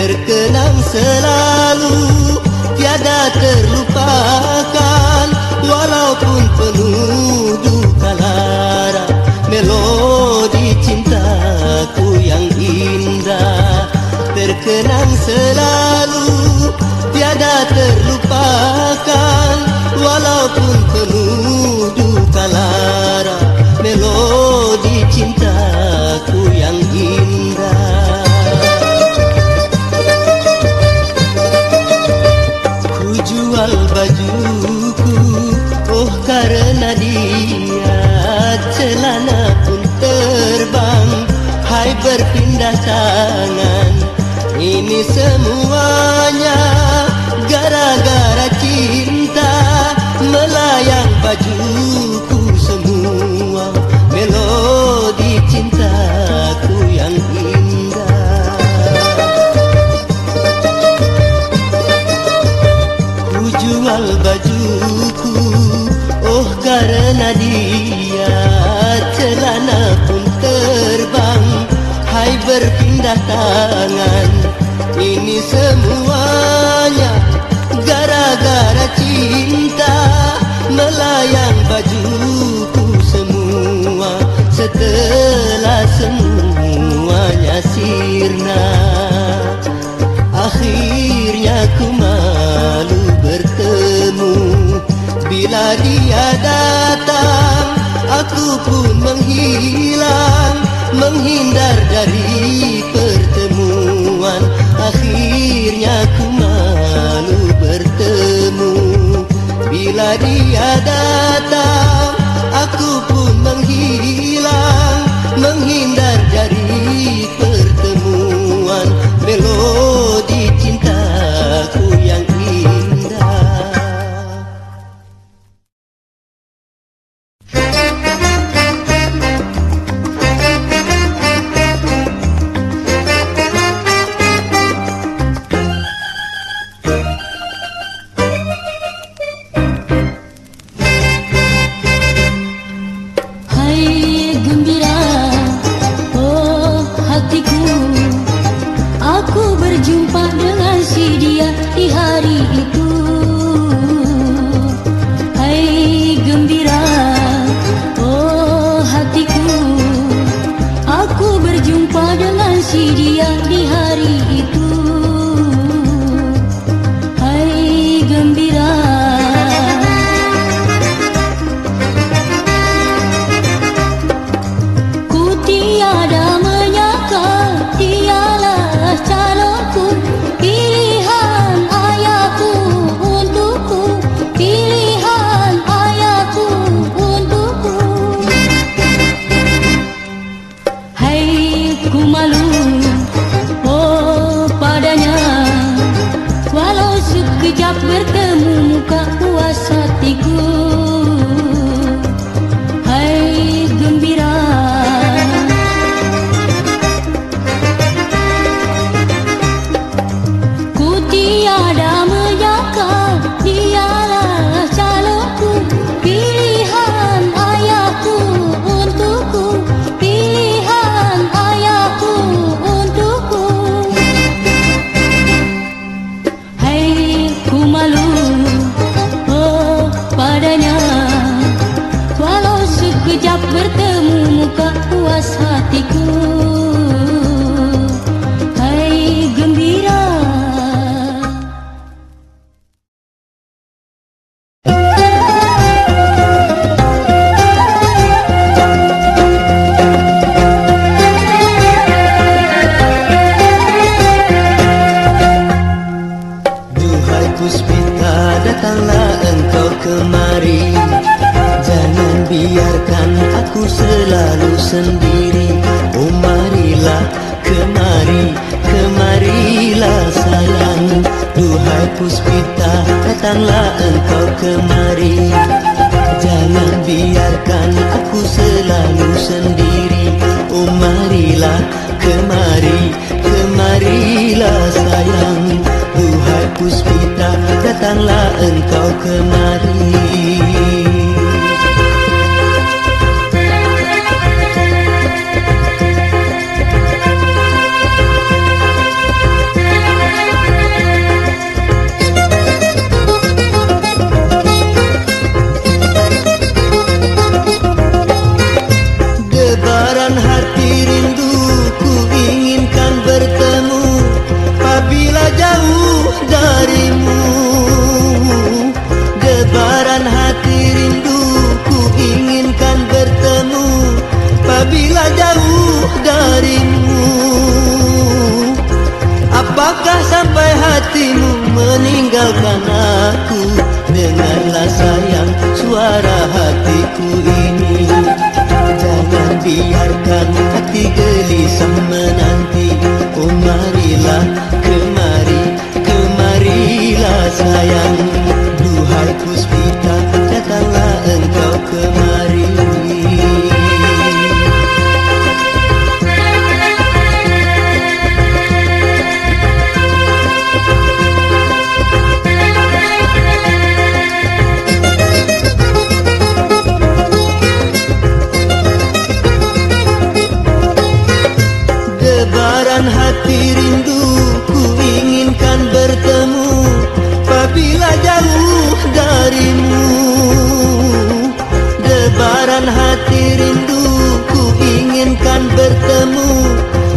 Terkenang selalu, tiada terlupakan, walaupun penuh duka lara. Melodi cintaku yang indah terkenang selalu, tiada terlupakan, walaupun penuh duka lara. Melodi cintaku yang indah. Jual bajuku, oh karena dia, celana pun terbang, hai berpindah tangan. Ini semuanya gara-gara cinta, melayang bajuku semua. Melodi cintaku yang indah. Jual bajuku, oh karena dia, celana pun terbang, hai berpindah tangan. Ini semuanya gara-gara cinta, melayang bajuku semua. Setelah semuanya sirna, akhirnya ku malu bertemu. Bila dia datang, aku pun menghilang, menghindar dari pertemuan. Akhirnya ku malu bertemu. Bila dia datang, aku pun menghilang, menghindar dari pertemuan. Melodi cintaku yang indah. Hai gembira kemari. Jangan biarkan aku selalu sendiri. Oh marilah kemari, kemarilah sayang. Duhai Puspita, datanglah engkau kemari. Jangan biarkan aku selalu sendiri. Oh marilah kemari, kemarilah sayang. Duhai Puspita, datanglah engkau kemari. Debaran hati rindu ku inginkan bertemu apabila jauh darimu. Debaran hati rindu ku inginkan bertemu apabila jauh darimu. Apakah sampai hatimu meninggalkan aku? Dengarlah sayang suara hatiku ini. Jangan biarkan hati gelisah menanti. Oh marilah kemari, kemarilah sayang. Duhai Puspita, datanglah engkau kemari. Debaran hati rindu ku inginkan bertemu apabila jauh darimu. Debaran hati rindu ku inginkan bertemu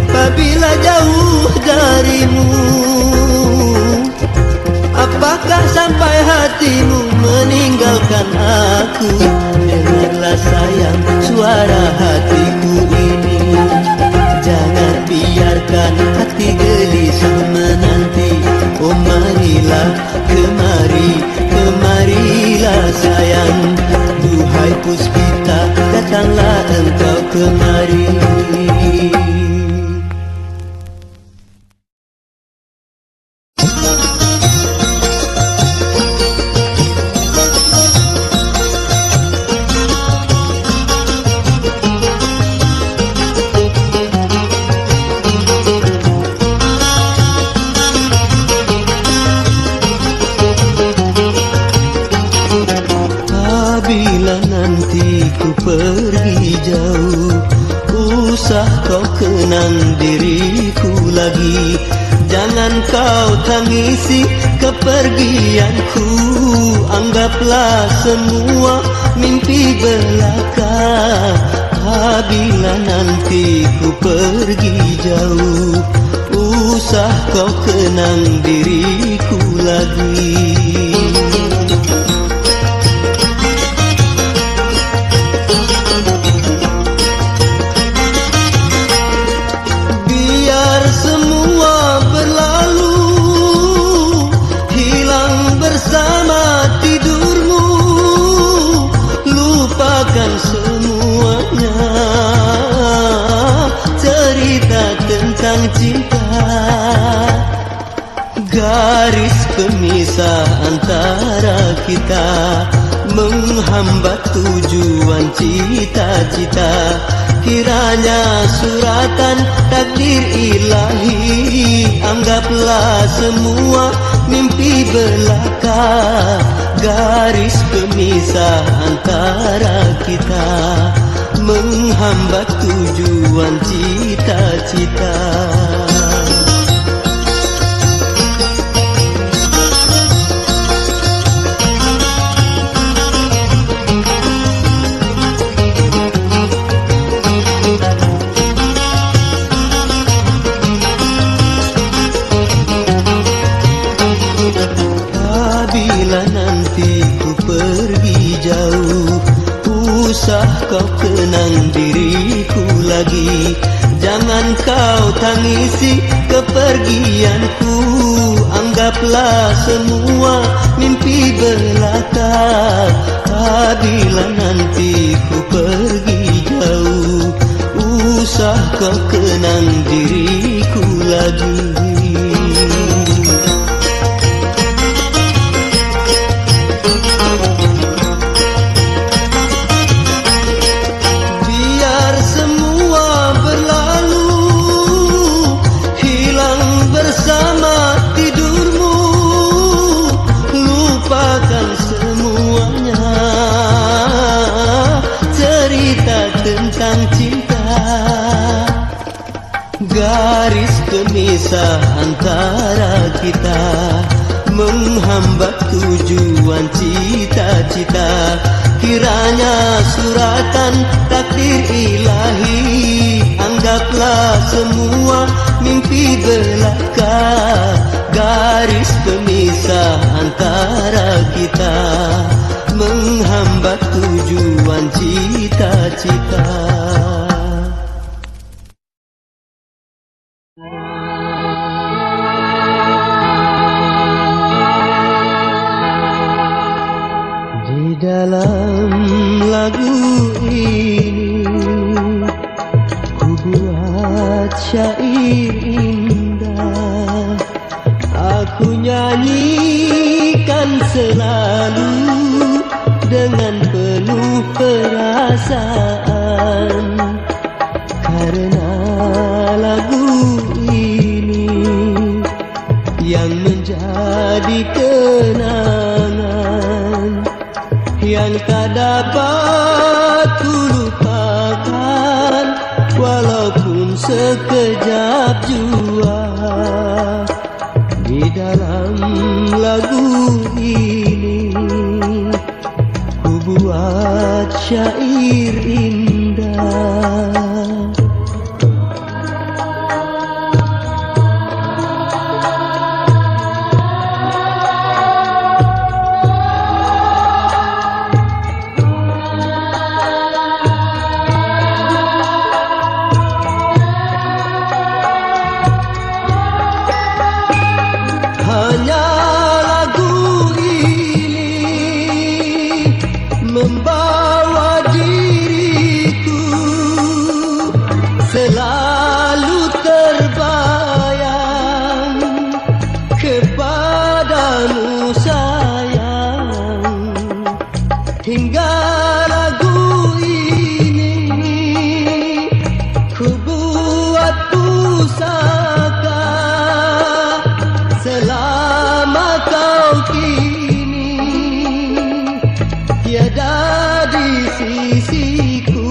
apabila jauh darimu. Apakah sampai hatimu meninggalkan aku? Dengarlah sayang suara hatiku ini. Jangan biarkan hati gelisah menanti. Oh marilah kemari, kemarilah sayang. Duhai Puspita, datanglah engkau kemari. Bila nanti ku pergi jauh, usah kau kenang diriku lagi. Jangan kau tangisi kepergianku. Anggaplah semua mimpi belaka. Bila nanti ku pergi jauh, usah kau kenang diriku lagi. Semuanya cerita tentang cinta. Garis pemisah antara kita menghambat tujuan cita-cita. Kiranya suratan takdir ilahi. Anggaplah semua mimpi belaka. Garis pemisah antara kita menghambat tujuan cita-cita. Bila nanti ku pergi jauh, usah kau kenang diriku lagi. Jangan kau tangisi kepergianku, anggaplah semua mimpi belaka. Apabila nanti ku pergi jauh, usah kau kenang diriku lagi. Tentang cinta, garis pemisah antara kita menghambat tujuan cita-cita. Kiranya suratan takdir ilahi, anggaplah semua mimpi belaka. Garis pemisah antara kita menghambat tujuan cita-cita. Di dalam lagu ini ku buat syair indah, aku nyanyikan selalu dengan penuh perasaan. Karena lagu ini yang menjadi kenangan yang tak dapat ku lupakan, walaupun sekejap jua. Di dalam lagu ini ku buat syair indah. Hanya lagu ini membawa diriku selalu terbayang kepadamu sayang. Hingga lagu ini ku buat pusaka, selama kau kini tiada di sisiku.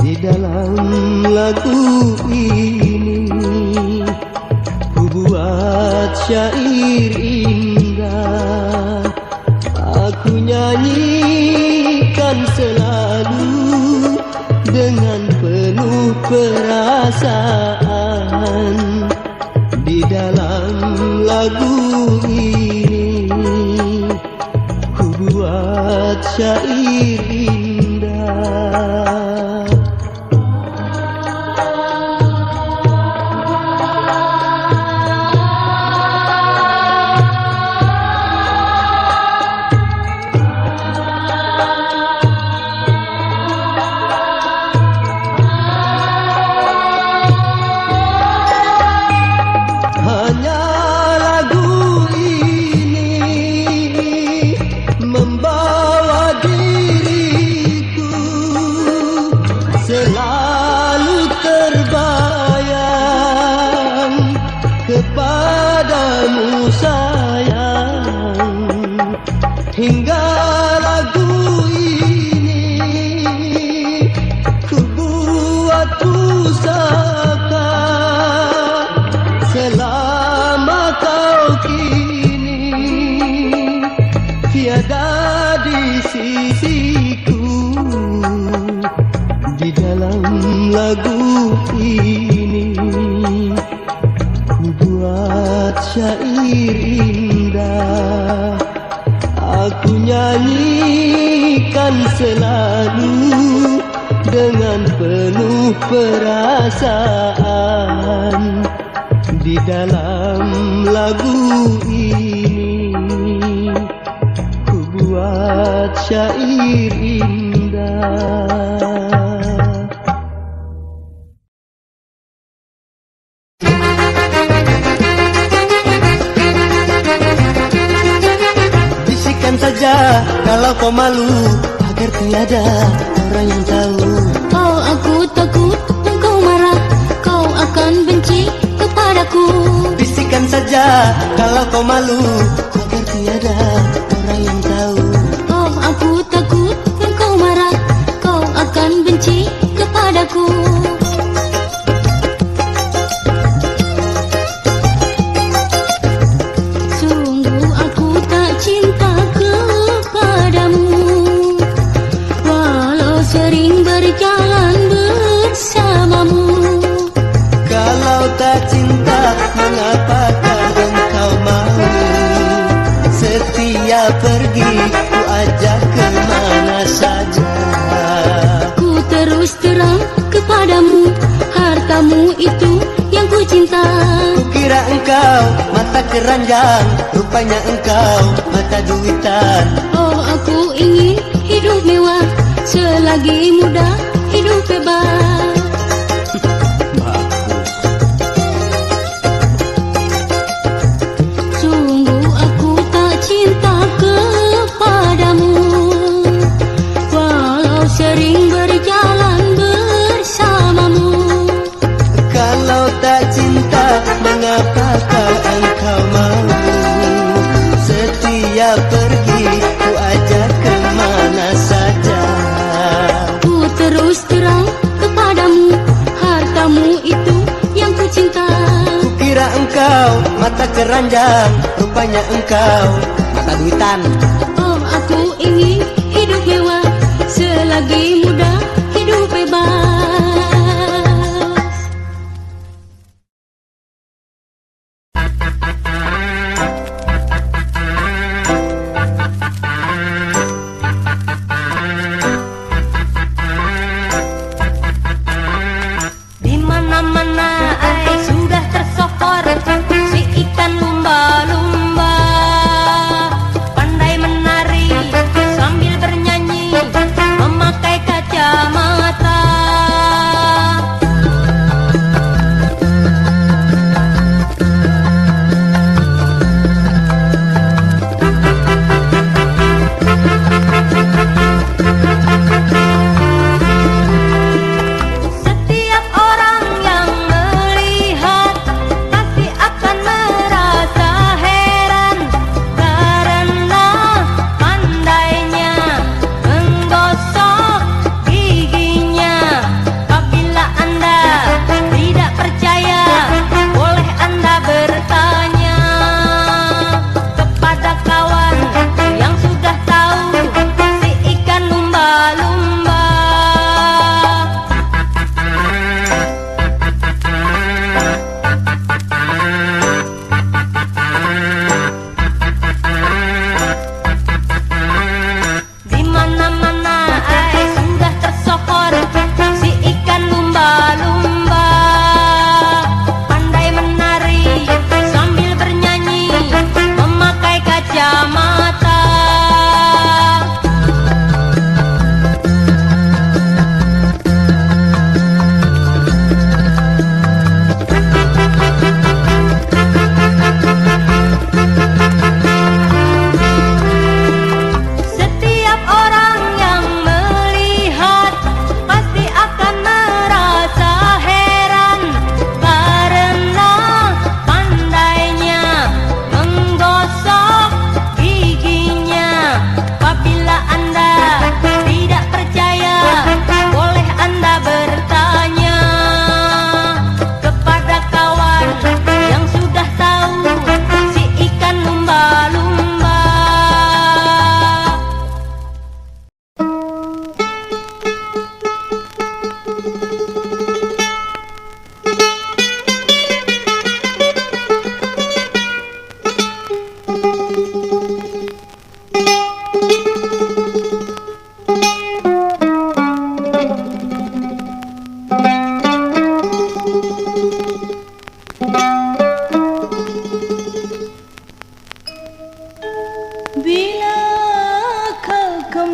Di dalam lagu ini ku buat syair indah, aku nyanyikan selalu dengan penuh perasaan. Di dalam lagu ini ku buat syair indah. Selalu terbayang kepadamu sayang. Hingga lagu ini ku buat pusaka, selama kau kini tiada di sisiku. Di dalam lagu ini ku buat syair indah, aku nyanyikan selalu dengan penuh perasaan di dalam lagu ini ku buat syair indah. Bisikan saja kalau kau malu agar tiada orang yang tahu. Oh, aku takut engkau marah, kau akan benci kepadaku. Bisikan saja kalau kau malu agar tiada orang yang tahu. Oh, aku takut engkau marah, kau akan benci kepadaku. Sungguh aku tak cinta kepadamu, walau sering berjalan bersamamu. Kalau tak cinta, mengapakah engkau mau setia pergi, ku ajak kemana saja. Ku terus terang kepadamu, hartamu itu yang ku cinta. Kukira engkau mata keranjang, rupanya engkau mata duitan. Oh, aku ingin hidup mewah, selagi muda hidup bebas. Sungguh aku tak cinta kepadamu, walau sering berjalan bersamamu. Kalau tak cinta, mengapakah engkau mau setia pergi, ku ajak kemana saja. Ku terus terang kepadamu, hartamu itu yang ku cinta. Kukira engkau mata keranjang, rupanya engkau mata duitan. Oh, aku ingin hidup mewah, selagi muda hidup bebas. Di mana-mana ai sudah tersokor si ikan lumba-lumba, pandai menang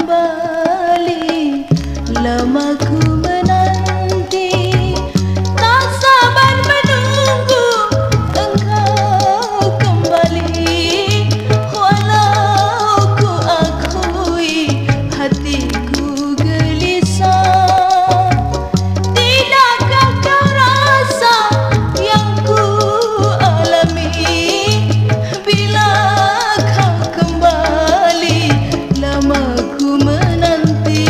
kembali, lama ku menanti, tak sabar menunggu engkau kembali. Walau ku akui hatiku gelisah, tidakkah kau rasa yang ku alami? Bila kau kembali, lama ku menanti.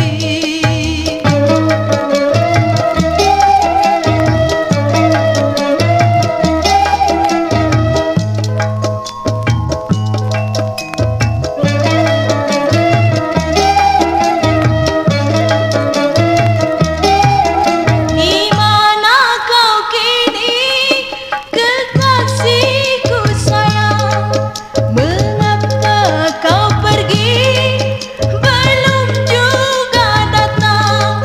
Di mana kau kini, kekasihku sayang? Mengapa kau pergi, belum juga datang?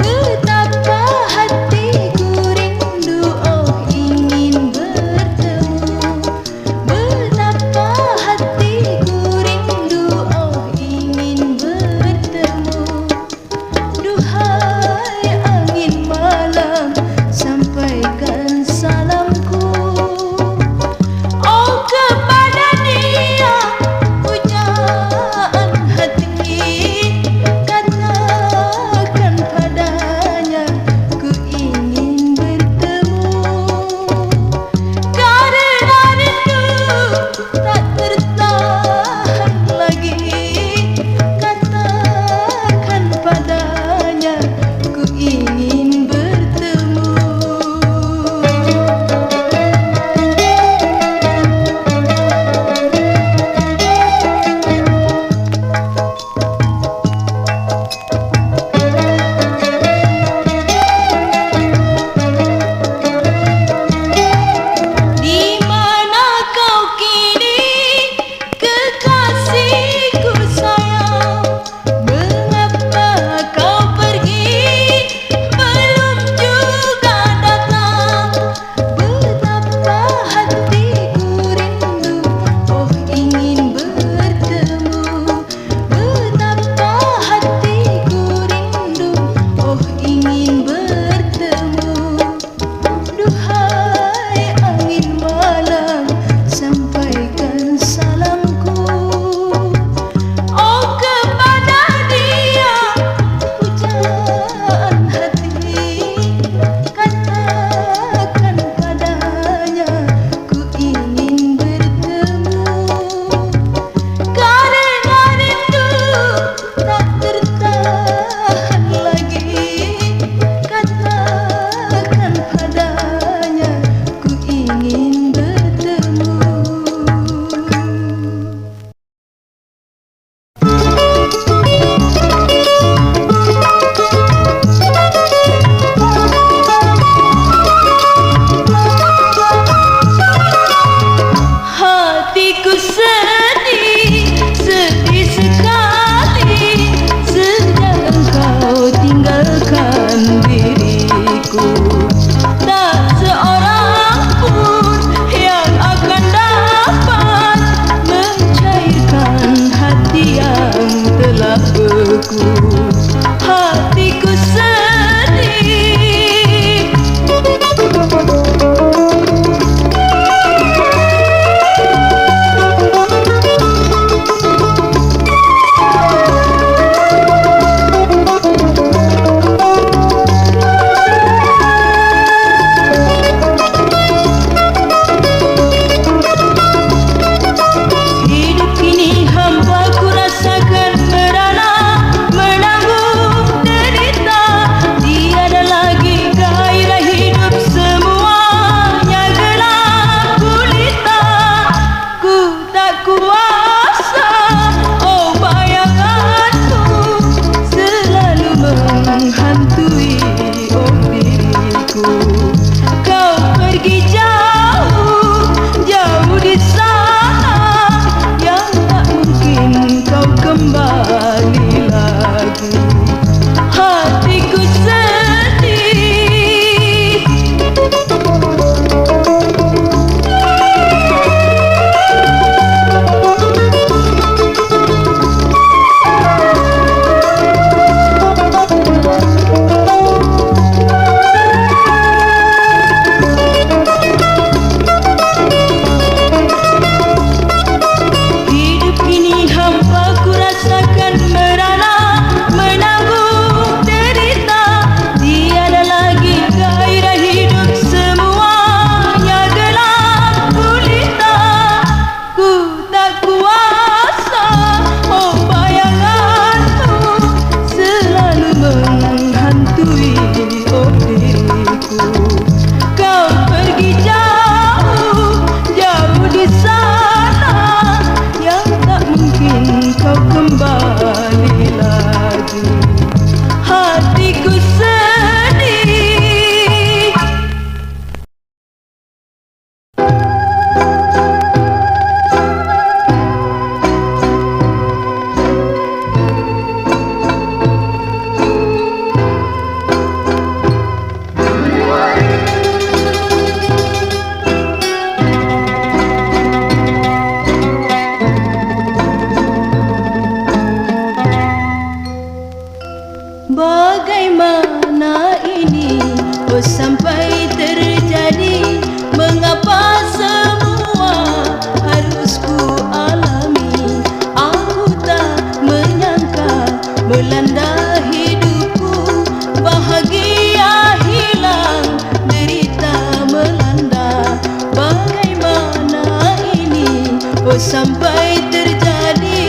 Betapa hatiku rindu, oh ingin bertemu. Betapa hatiku rindu, oh ingin bertemu. Duhai angin malam, sampaikan salamku, oh kepada dia, pujaan hati. Katakan padanya, ku ingin bertemu. Karena rindu tak tertahan lagi, katakan padanya, ku ingin bertemu. Di mana kau kini, kekasihku sayang? Mengapa kau pergi, belum juga datang? Betapa hatiku rindu, oh ingin bertemu. Betapa hatiku rindu, oh ingin bertemu. Duhai angin malam, sampaikan salamku, oh kepada dia, pujaan hati. Katakan padanya, ku ingin bertemu. Karena rindu tak tertahan lagi, katakan padanya, ku ingin bertemu. Hatiku sedih, sedih sekali sejak engkau tinggalkan diriku. Tak seorang pun yang akan dapat mencairkan hati yang telah beku. Hatiku sedih. Hidup ini hamba ku rasakan merana, menang melanda hidupku, bahagia hilang, derita melanda. Bagaimana ini, oh sampai terjadi?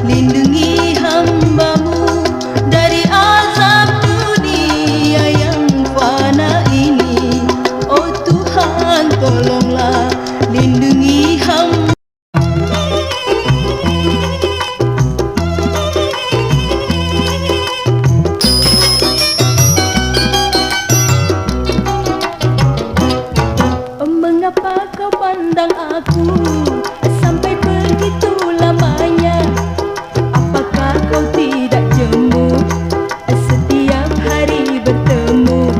Lindungi hamba-Mu dari azab dunia yang fana ini. Oh Tuhan, tolonglah lindungi hamba. Mengapa kau pandang aku sampai begitu lamanya? Apakah kau tidak jemu setiap hari bertemu?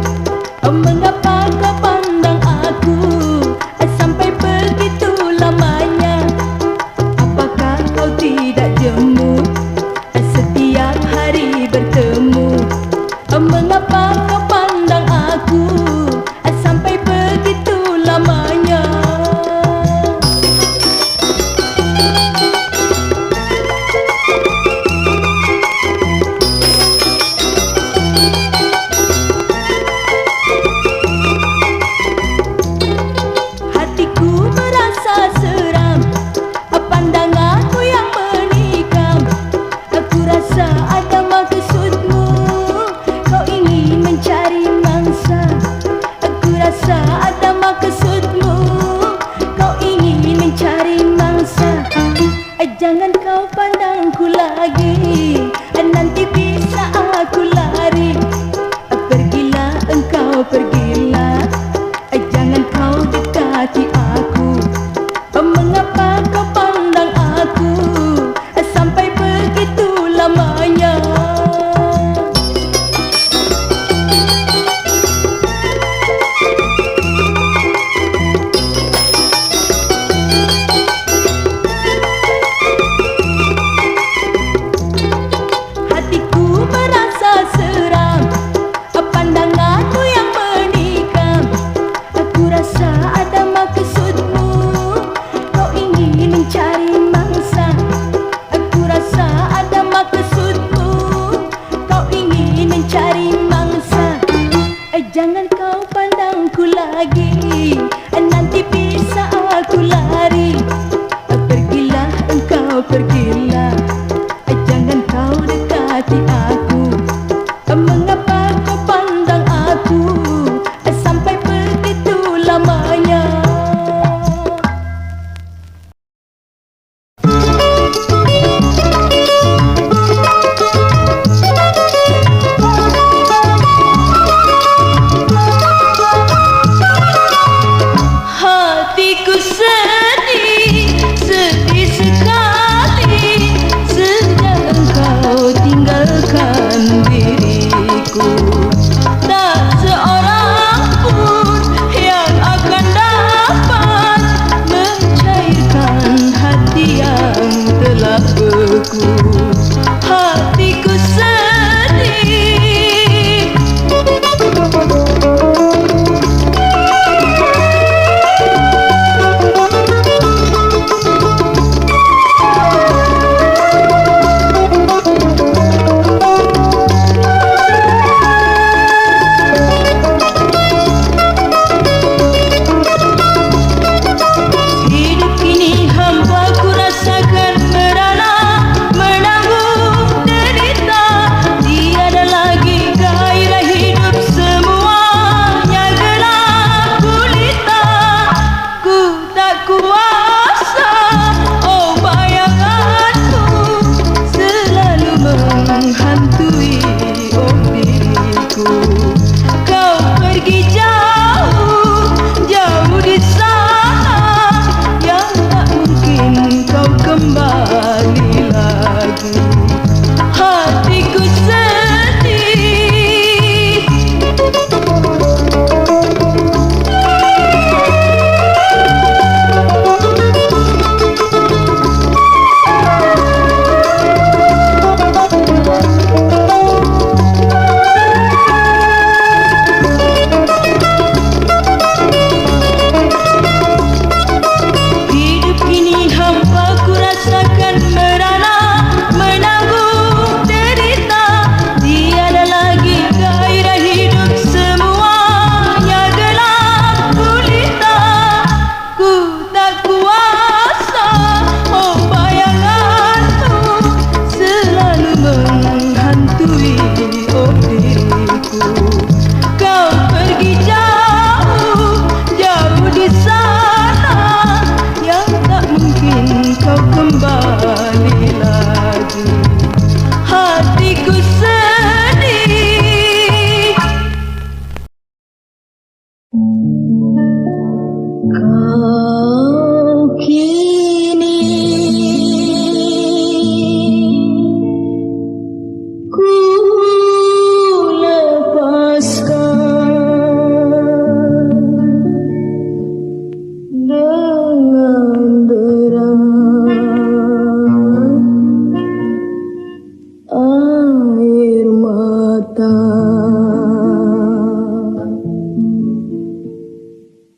Mengapa kau pandang aku sampai begitu lamanya? Apakah kau tidak jemu setiap hari bertemu? Mengapa kau pandang aku sampai begitu lamanya? Hatiku merasa seram, pandanganmu yang menikam. Aku rasa ada maksud-Mu, kau ingin mencari mangsa. Aku rasa ada maksud-Mu, kau ingin mencari mangsa. Jangan kau pandangku lagi, nanti bisa aku lari. Pergilah engkau, pergilah, jangan kau dekati aku. Mengapa kau pandang aku sampai begitu lamanya? Hatiku merasa seram, pandanganmu yang menikam. Aku rasa ada maksud-Mu, kau ingin mencari mangsa. Aku rasa ada maksud-Mu, kau ingin mencari mangsa. Jangan kau pandangku lagi, nanti bisa aku lari. Pergilah engkau, pergilah, jangan kau dekati aku. Mengapa kau pandang aku sampai begitu lamanya? Hatiku sedih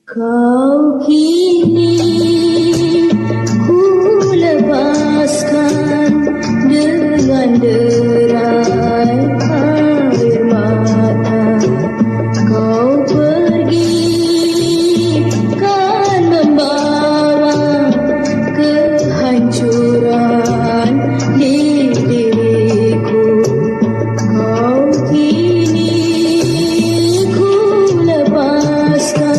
Kau kini ku lepaskan dengan derai air mata. Kau pergi kan membawa kehancuran di diriku. Kau kini ku lepaskan.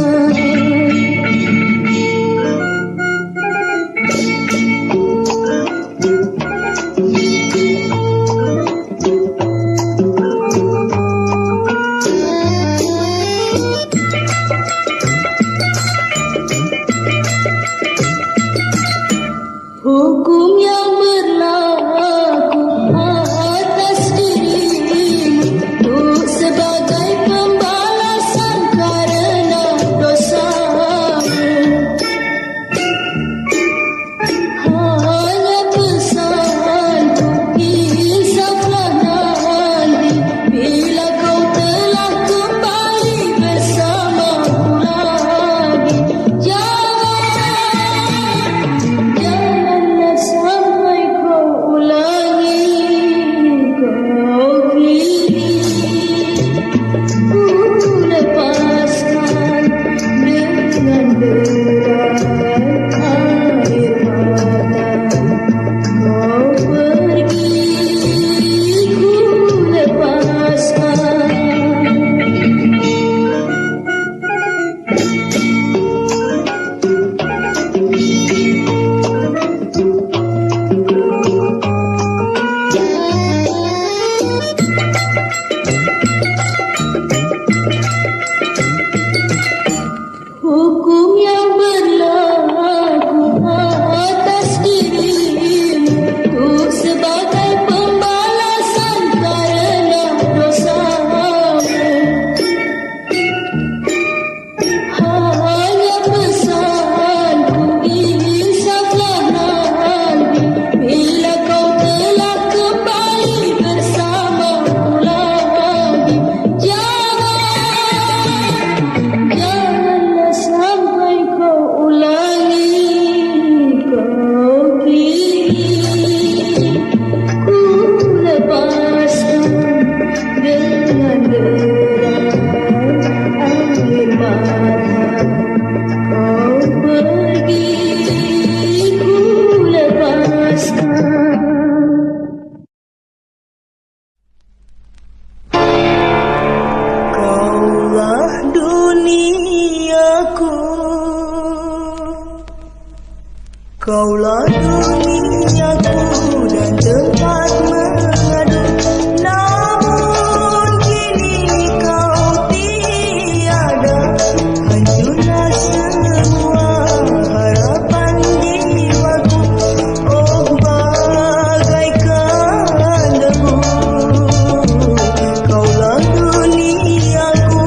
Hukum yang berlaku atas dirimu untuk sebagai pembalasan karena dosamu. Hanya pesanku, insaflah nanti bila kau telah kembali bersamaku lagi. Janganlah sampai kau ulangi. Kau kini ku lepaskan dengan derai air mata. Kau pergi ku lepaskan. Hukum yang berlaku atas dirimu untuk sebagai pembalasan karena dosamu. Hanya pesanku, insaflah nanti bila kau telah kembali bersamaku lagi. Janganlah sampai kau ulangi. Kau kini ku lepaskan dengan derai air mata. Kau pergi ku lepaskan. Kaulah duniaku, kaulah duniaku dan tempat mengadu. Namun kini kau tiada, hancurlah semua harapan jiwaku. Oh bagaikan debu, kaulah duniaku.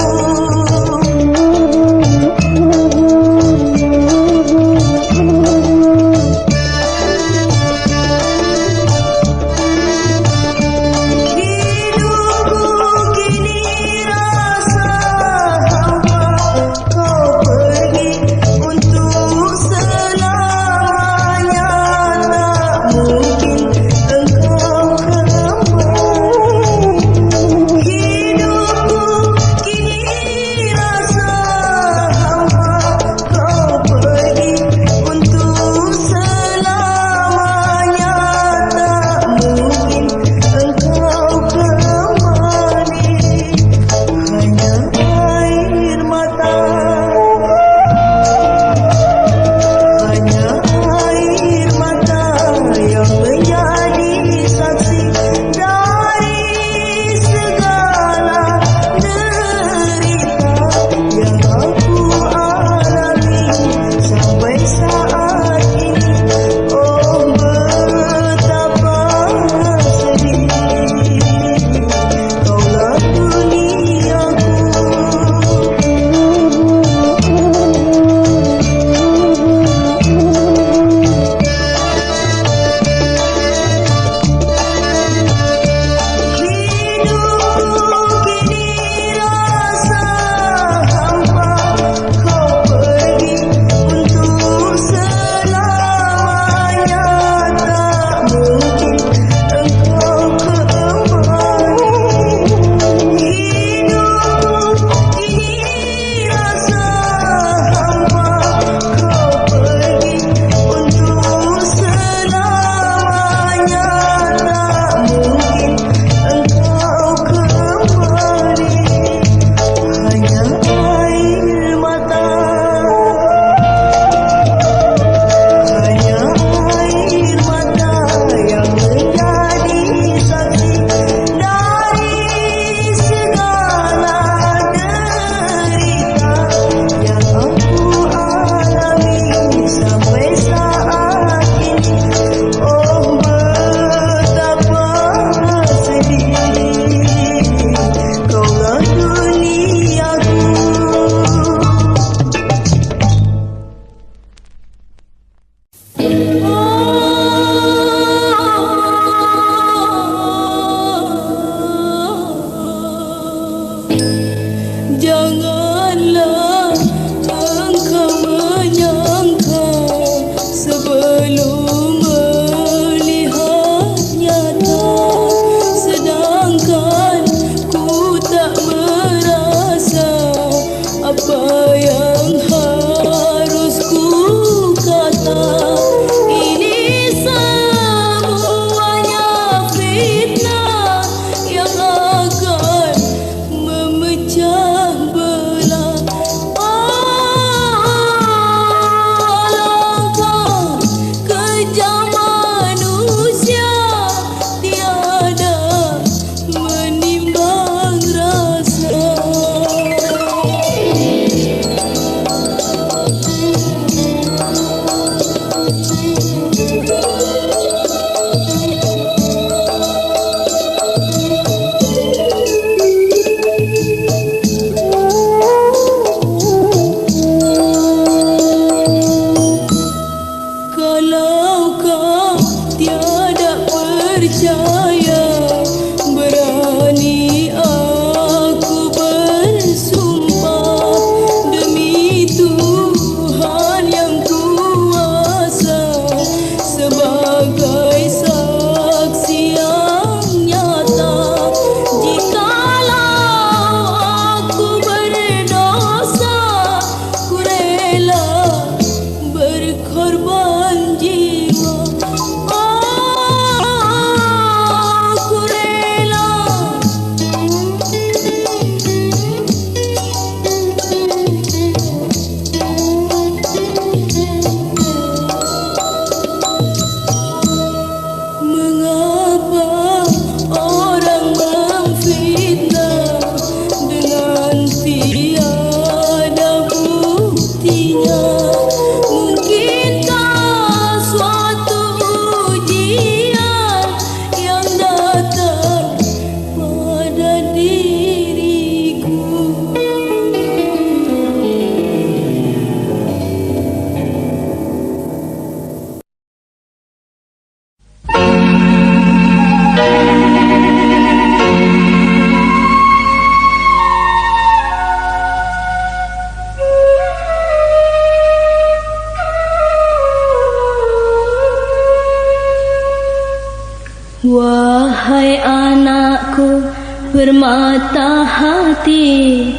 Wahai anakku bermata hati,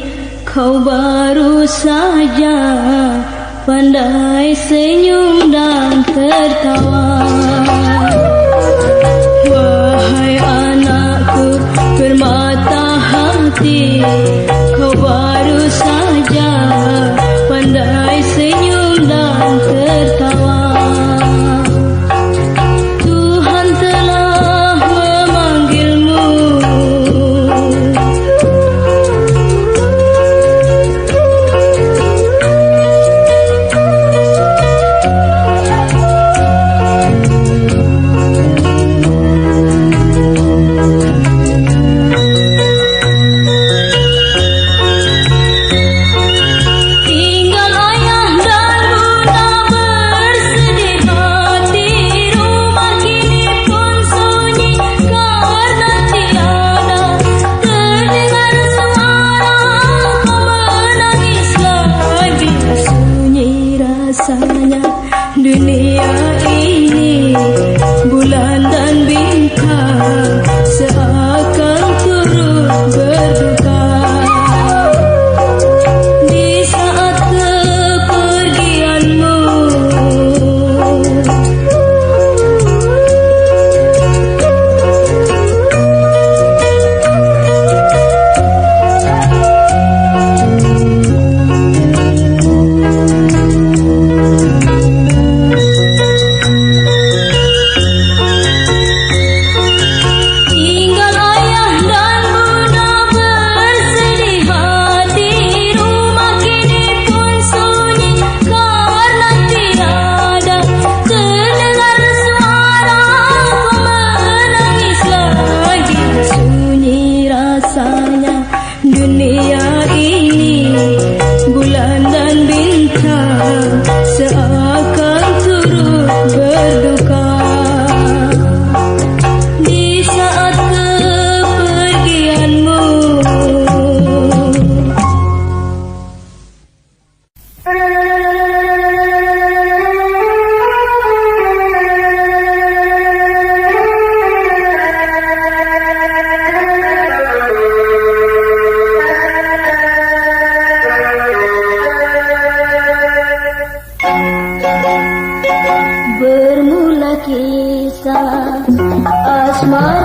kau baru saja pandai senyum dan tertawa. Wahai anakku bermata hati, kau baru saja pandai senyum dan tertawa. Mar